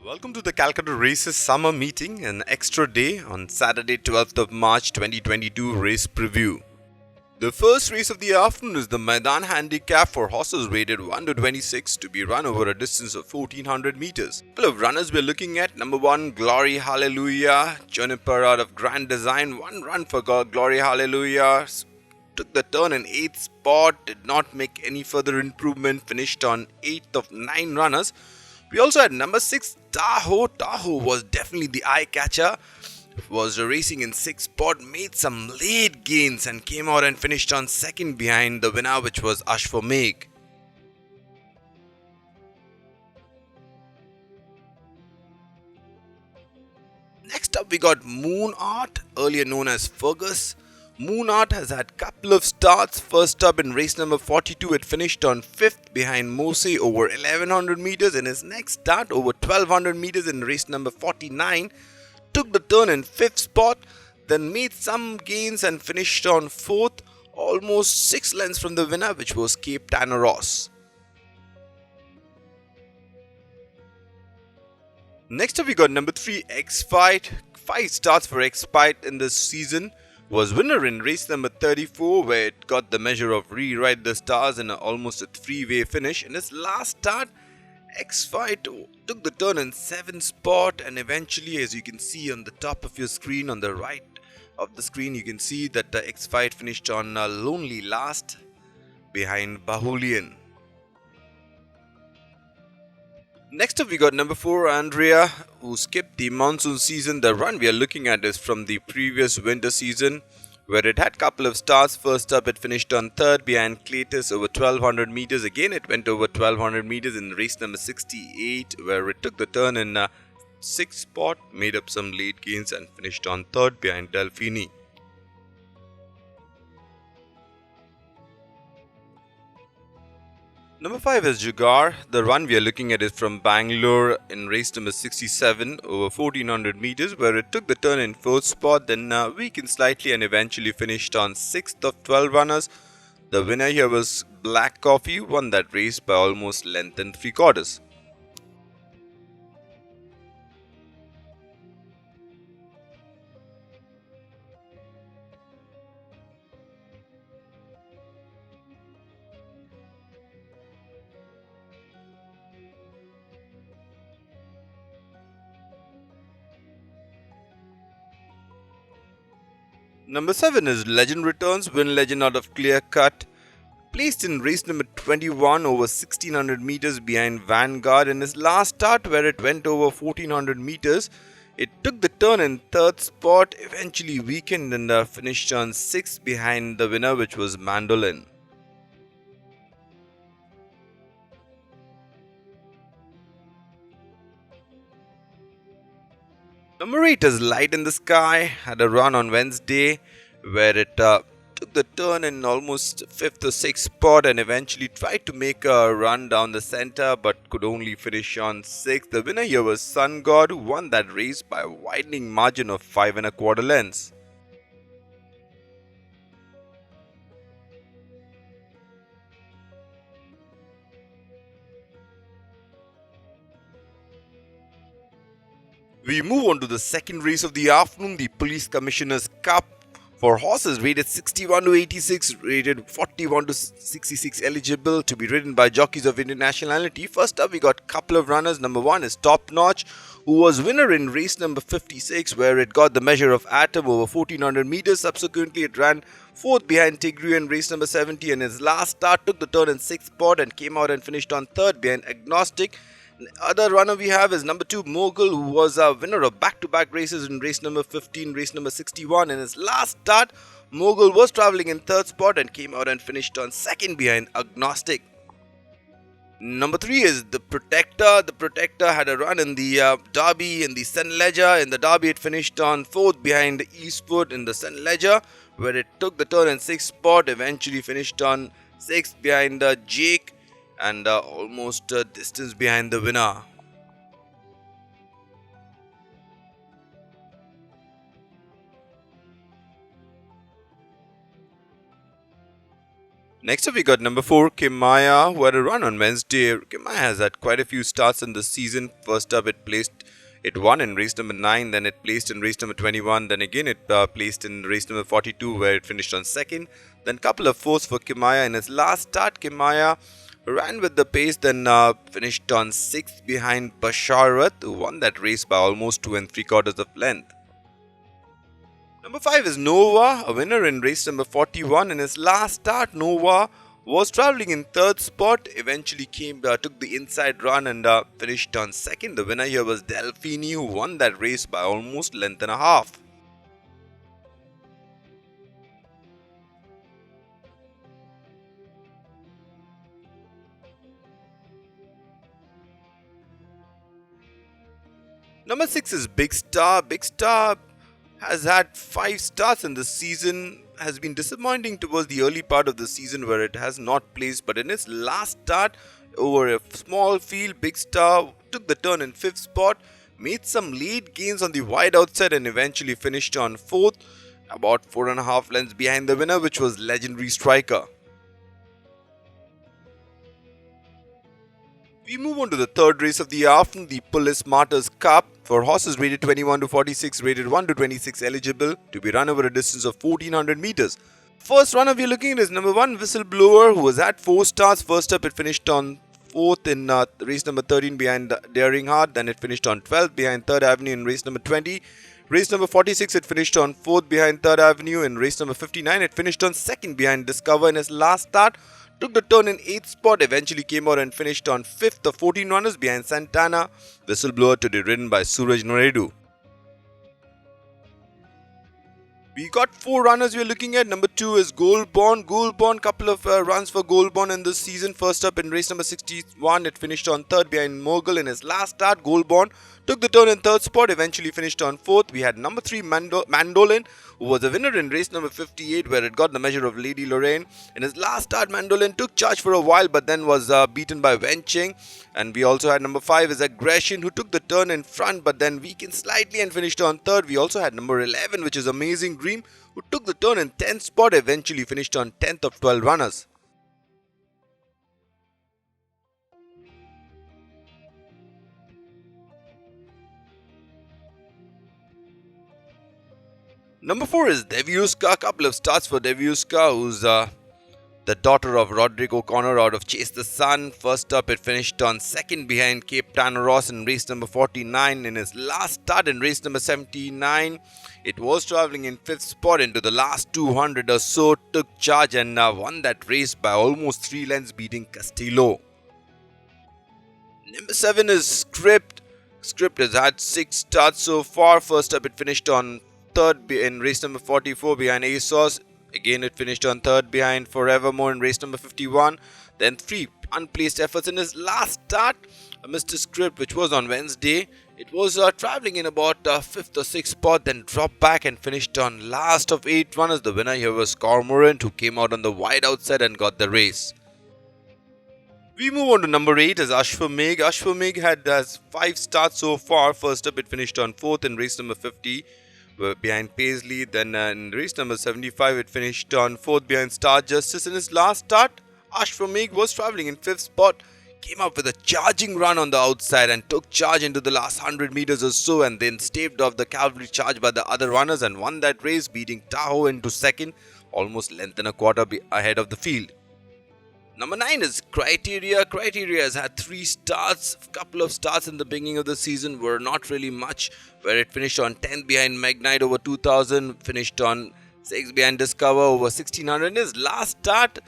Welcome to the Calcutta Race's summer meeting, an extra day on Saturday, 12th of March 2022 race preview. The first race of the afternoon is the Maidan Handicap for horses rated 1 to 26 to be run over a distance of 1400 meters. A couple of runners we're looking at: number 1, Glory Hallelujah, Juniper out of Grand Design. One run for Glory Hallelujah. Took the turn in 8th spot, did not make any further improvement, finished on 8th of 9 runners. We also had number 6, Tahoe. Tahoe was definitely the eye catcher. Was racing in 6th spot, made some late gains and came out and finished on 2nd behind the winner, which was Ashfa Meg. Next up we got Moon Art, earlier known as Fergus. Moon Art has had couple of starts. First up in race number 42, it finished on 5th behind Mose over 1100 meters. In his next start over 1200 meters in race number 49, took the turn in 5th spot, then made some gains and finished on 4th, almost 6 lengths from the winner, which was Cape Tanner Ross. Next up we got number 3, X-Fight. 5 starts for X-Fight in this season. Was winner in race number 34, where it got the measure of Rewrite the Stars in almost a 3-way finish. In his last start, X-Fight took the turn in 7th spot, and eventually, as you can see on the top of your screen, on the right of the screen, you can see that the X-Fight finished on a lonely last behind Bahulian. Next up we got number 4, Andrea, who skipped the monsoon season. The run we are looking at is from the previous winter season, where it had couple of starts. First up it finished on 3rd behind Cletus over 1200 meters. Again it went over 1200 meters in race number 68, where it took the turn in 6th spot, made up some late gains and finished on 3rd behind Delphini. Number 5 is Jugaar. The run we are looking at is from Bangalore in race number 67 over 1400 meters, where it took the turn in 4th spot, then weakened slightly and eventually finished on 6th of 12 runners. The winner here was Black Coffee, won that race by almost length and 3/4. Number 7 is Legend Returns, win legend out of Clear Cut. Placed in race number 21 over 1600 meters behind Vanguard. In his last start, where it went over 1400 meters, it took the turn in 3rd spot, eventually weakened and finished on 6th behind the winner, which was Mandolin. Number 8 is Light in the Sky, had a run on Wednesday where it took the turn in almost 5th or 6th spot and eventually tried to make a run down the center but could only finish on 6th. The winner here was Sun God, who won that race by a widening margin of 5 1/4 lengths. We move on to the second race of the afternoon, the Police Commissioner's Cup for horses rated 61 to 86, rated 41 to 66, eligible to be ridden by jockeys of Indian nationality. First up, we got couple of runners. Number 1 is Top Notch, who was winner in race number 56, where it got the measure of Atom over 1400 meters. Subsequently, it ran 4th behind Tigru in race number 70, and his last start took the turn in 6th spot and came out and finished on 3rd behind Agnostic. Other runner we have is number 2, Mogul, who was a winner of back-to-back races in race number 15, race number 61. In his last start, Mogul was travelling in 3rd spot and came out and finished on 2nd behind Agnostic. Number 3 is the Protector. The Protector had a run in the Derby in the Sun Ledger. In the Derby, it finished on 4th behind Eastwood in the Sun Ledger, where it took the turn in 6th spot, eventually finished on 6th behind Jake and almost a distance behind the winner. Next up, we got number 4, Kimaya, who had a run on Wednesday. Kimaya has had quite a few starts in the season. First up, it won in race number 9, then it placed in race number 21, then again it placed in race number 42, where it finished on second. Then couple of fourths for Kimaya. In his last start, Kimaya ran with the pace, then finished on 6th behind Basharat, who won that race by almost 2 and 3 quarters of length. Number 5 is Nova, a winner in race number 41. In his last start, Nova was travelling in 3rd spot, eventually took the inside run and finished on 2nd. The winner here was Delphini, who won that race by almost length and a half. Number 6 is Big Star. Big Star has had 5 starts in the season, has been disappointing towards the early part of the season where it has not placed, but in its last start over a small field, Big Star took the turn in 5th spot, made some late gains on the wide outside and eventually finished on 4th, about 4.5 lengths behind the winner, which was legendary striker. We move on to the third race of the afternoon, the Police Martyrs Cup, for horses rated 21 to 46, rated 1 to 26 eligible, to be run over a distance of 1400 meters. First runner we are looking at is number 1, Whistleblower, who was at 4 starts. First up, it finished on 4th in race number 13 behind Daring Heart. Then it finished on 12th behind 3rd Avenue in race number 20. Race number 46, it finished on 4th behind 3rd Avenue. In race number 59, it finished on 2nd behind Discover. In his last start, took the turn in 8th spot, eventually came out and finished on 5th of 14 runners behind Santana. Whistleblower to be ridden by Suraj Noredu. We got 4 runners we are looking at. Number 2 is Gold Bond. Gold Bond, couple of runs for Gold Bond in this season. First up in race number 61, it finished on 3rd behind Mogul. In his last start, Gold Bond took the turn in 3rd spot, eventually finished on 4th. We had number 3 Mandolin, who was a winner in race number 58, where it got the measure of Lady Lorraine. In his last start, Mandolin took charge for a while, but then was beaten by Wenching. And we also had number 5 is Aggression, who took the turn in front, but then weakened slightly and finished on 3rd. We also had number 11, which is Amazing Dream, who took the turn in 10th spot, eventually finished on 10th of 12 runners. Number 4 is Deviuska. A couple of starts for Deviuska, who's the daughter of Roderick O'Connor out of Chase the Sun. First up, it finished on 2nd behind Cape Tanaros in race number 49. In his last start in race number 79, it was travelling in 5th spot into the last 200 or so, took charge and won that race by almost 3 lengths, beating Castillo. Number 7 is Script. Script has had 6 starts so far. First up, it finished on 3rd in race number 44 behind ASOS. Again, it finished on 3rd behind Forevermore in race number 51. Then 3 unplaced efforts in his last start, Mr. Script, which was on Wednesday. It was travelling in about 5th or 6th spot, then dropped back and finished on last of 8 runners. The winner here was Cormorant, who came out on the wide outside and got the race. We move on to number 8 as Ashwamegh. Ashwamegh has 5 starts so far. First up, it finished on 4th in race number 50 behind Paisley. Then in race number 75, it finished on 4th behind Star Justice. In his last start, Ashwamegh was travelling in 5th spot, came up with a charging run on the outside and took charge into the last 100 meters or so, and then staved off the cavalry charge by the other runners and won that race, beating Tahoe into 2nd, almost length and a quarter ahead of the field. Number 9 is Criteria. Criteria has had 3 starts. A couple of starts in the beginning of the season were not really much, where it finished on 10th behind Magnite over 2000, finished on 6th behind Discover over 1600. In his last start,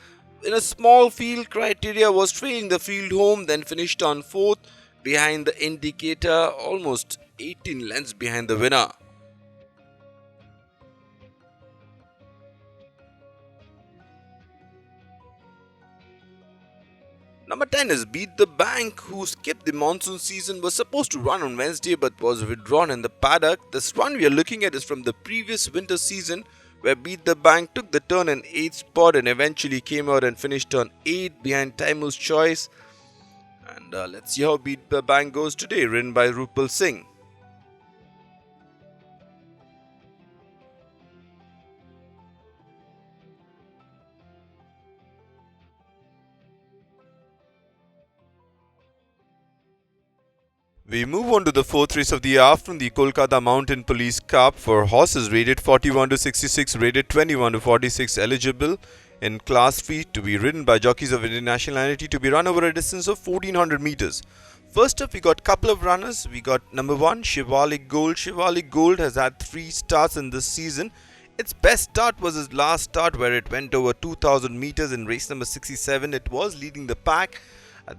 in a small field, Criteria was trailing the field home, then finished on 4th behind the Indicator, almost 18 lengths behind the winner. Number 10 is Beat the Bank, who skipped the monsoon season, was supposed to run on Wednesday but was withdrawn in the paddock. This run we are looking at is from the previous winter season, where Beat the Bank took the turn in 8th spot and eventually came out and finished on 8th behind Taimu's Choice. And let's see how Beat the Bank goes today, ridden by Rupal Singh. We move on to the fourth race of the afternoon, the Kolkata Mountain Police Cup for horses rated 41 to 66, rated 21 to 46, eligible in Class 3 to be ridden by jockeys of Indian nationality to be run over a distance of 1400 meters. First up, we got couple of runners. We got number 1, Shivalik Gold. Shivalik Gold has had 3 starts in this season. Its best start was his last start where it went over 2000 meters in race number 67. It was leading the pack.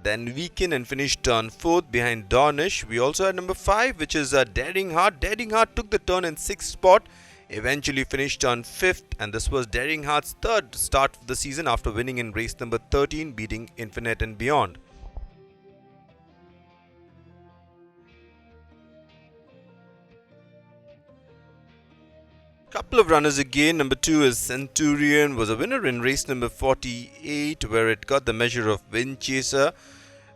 Then weakened and finished on 4th behind Dornish. We also had number 5, which is Daring Heart. Daring Heart took the turn in 6th spot, eventually finished on 5th, and this was Daring Heart's 3rd start of the season after winning in race number 13, beating Infinite and Beyond. Couple of runners again. Number 2 is Centurion, was a winner in race number 48 where it got the measure of Wind Chaser,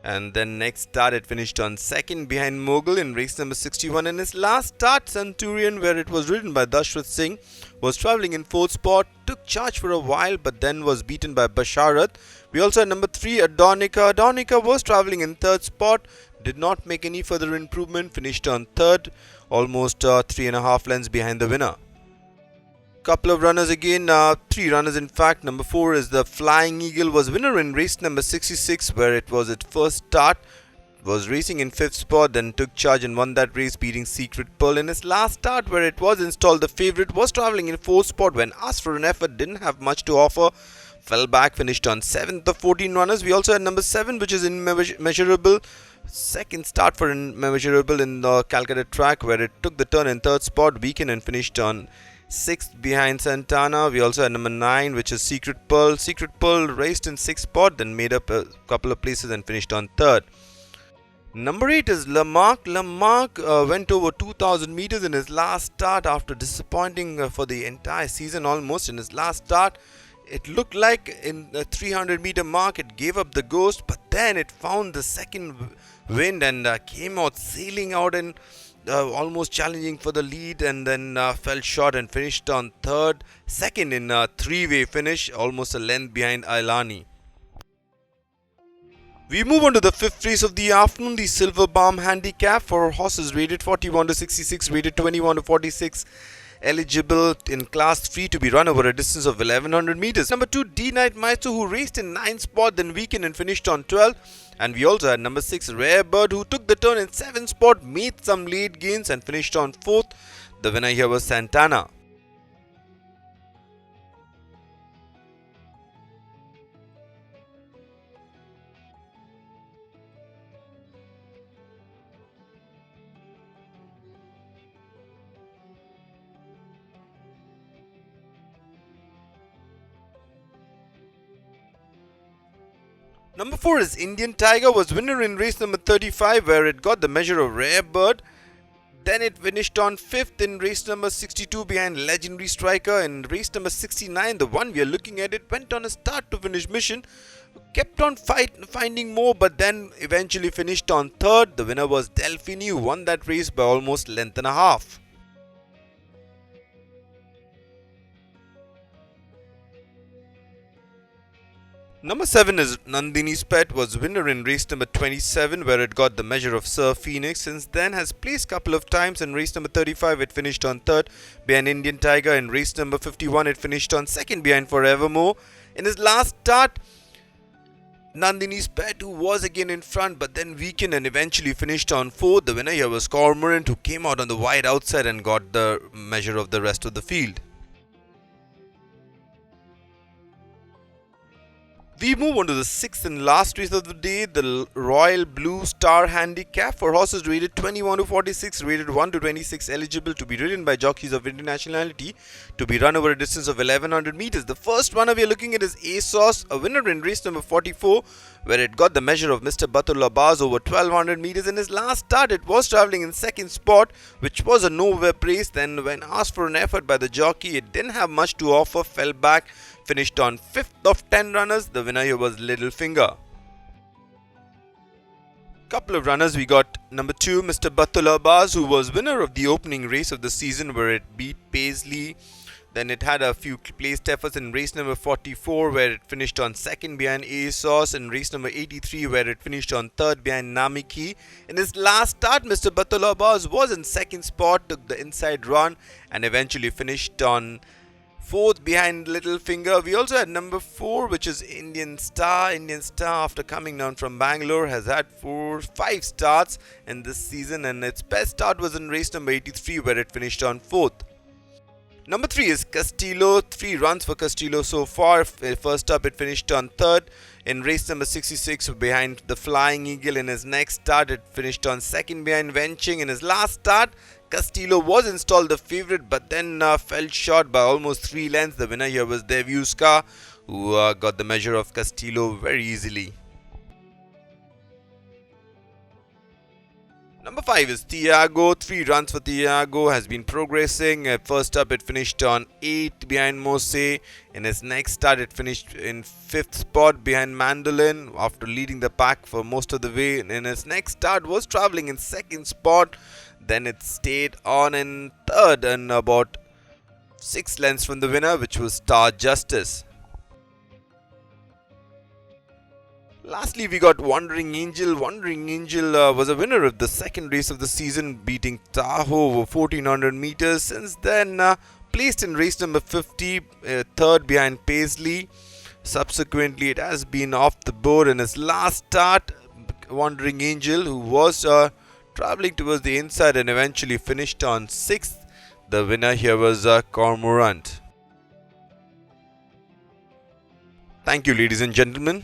and then next start it finished on 2nd behind Mogul in race number 61. In his last start, Centurion, where it was ridden by Dashrath Singh, was travelling in 4th spot, took charge for a while but then was beaten by Basharat. We also had number 3, Adonica. Adonica was travelling in 3rd spot, did not make any further improvement, finished on 3rd, almost 3.5 lengths behind the winner. Couple of runners again, 3 runners in fact. Number 4 is the Flying Eagle, was winner in race number 66 where it was its first start, was racing in 5th spot, then took charge and won that race beating Secret Pearl. In his last start where it was installed, the favourite was travelling in 4th spot when asked for an effort, didn't have much to offer, fell back, finished on 7th of 14 runners. We also had number 7, which is Immeasurable. Second start for Immeasurable in the Calcutta track where it took the turn in 3rd spot, weakened and finished on 6th behind Santana. We also had number 9, which is Secret Pearl. Secret Pearl raced in 6th spot, then made up a couple of places and finished on 3rd. Number 8 is Lamarck. Lamarck went over 2000 meters in his last start after disappointing for the entire season almost. In his last start, it looked like in the 300 meter mark it gave up the ghost, but then it found the second wind and came out sailing out and almost challenging for the lead, and then fell short and finished on 3rd, second in a 3-way finish, almost a length behind Ailani. We move on to the 5th race of the afternoon, the Silver Balm Handicap for horses rated 41 to 66, rated 21 to 46, eligible in Class 3 to be run over a distance of 1100 meters. Number 2, D-Night Maestro, who raced in 9th spot, then weakened and finished on 12th. And we also had number 6, Rare Bird, who took the turn in 7th spot, made some late gains and finished on 4th. The winner here was Santana. Number 4 is Indian Tiger, was winner in race number 35 where it got the measure of Rare Bird. Then it finished on 5th in race number 62 behind Legendary Striker. In race number 69, the one we are looking at, it went on a start to finish mission, kept on finding more but then eventually finished on 3rd. The winner was Delphine, who won that race by almost length and a half. Number 7 is Nandini's Pet, was winner in race number 27 where it got the measure of Sir Phoenix. Since then has placed couple of times. In race number 35 it finished on 3rd behind Indian Tiger. In race number 51 it finished on 2nd behind Forevermore. In his last start, Nandini's Pet, who was again in front but then weakened and eventually finished on 4th. The winner here was Cormorant, who came out on the wide outside and got the measure of the rest of the field. We move on to the 6th and last race of the day, the Royal Blue Star Handicap for horses rated 21 to 46, rated 1 to 26, eligible to be ridden by jockeys of Indian nationality to be run over a distance of 1100 meters. The first runner we are looking at is ASOS, a winner in race number 44 where it got the measure of Mr. Batul Abbas over 1200 meters. In his last start, it was travelling in 2nd spot, which was a nowhere race. Then when asked for an effort by the jockey, it didn't have much to offer, fell back, finished on 5th of 10 runners. The winner here was Little Finger. Couple of runners, we got number 2, Mr. Batul Abbas, who was winner of the opening race of the season where it beat Paisley. Then it had a few placed efforts in race number 44, where it finished on second behind ASOS, and race number 83, where it finished on third behind Namiki. In his last start, Mr. Batul Abbas was in second spot, took the inside run, and eventually finished on fourth behind Littlefinger. We also had number 4, which is Indian Star. Indian Star, after coming down from Bangalore, has had 5 starts in this season, and its best start was in race number 83, where it finished on fourth. Number 3 is Castillo. 3 runs for Castillo so far. First up, it finished on third. In race number 66, behind the Flying Eagle. In his next start, it finished on second behind Venching. In his last start, Castillo was installed the favourite, but then fell short by almost 3 lengths. The winner here was Devyuska, who got the measure of Castillo very easily. Number 5 is Thiago. 3 runs for Thiago, has been progressing. First up, it finished on 8th behind Mose. In his next start, it finished in 5th spot behind Mandolin after leading the pack for most of the way. In his next start, was travelling in 2nd spot. Then it stayed on in 3rd and about 6 lengths from the winner, which was Star Justice. Lastly, we got Wandering Angel. Wandering Angel was a winner of the second race of the season, beating Tahoe over 1400 meters. Since then, placed in race number 50, third behind Paisley. Subsequently, it has been off the board in his last start. Wandering Angel, who was travelling towards the inside and eventually finished on 6th. The winner here was Cormorant. Thank you, ladies and gentlemen.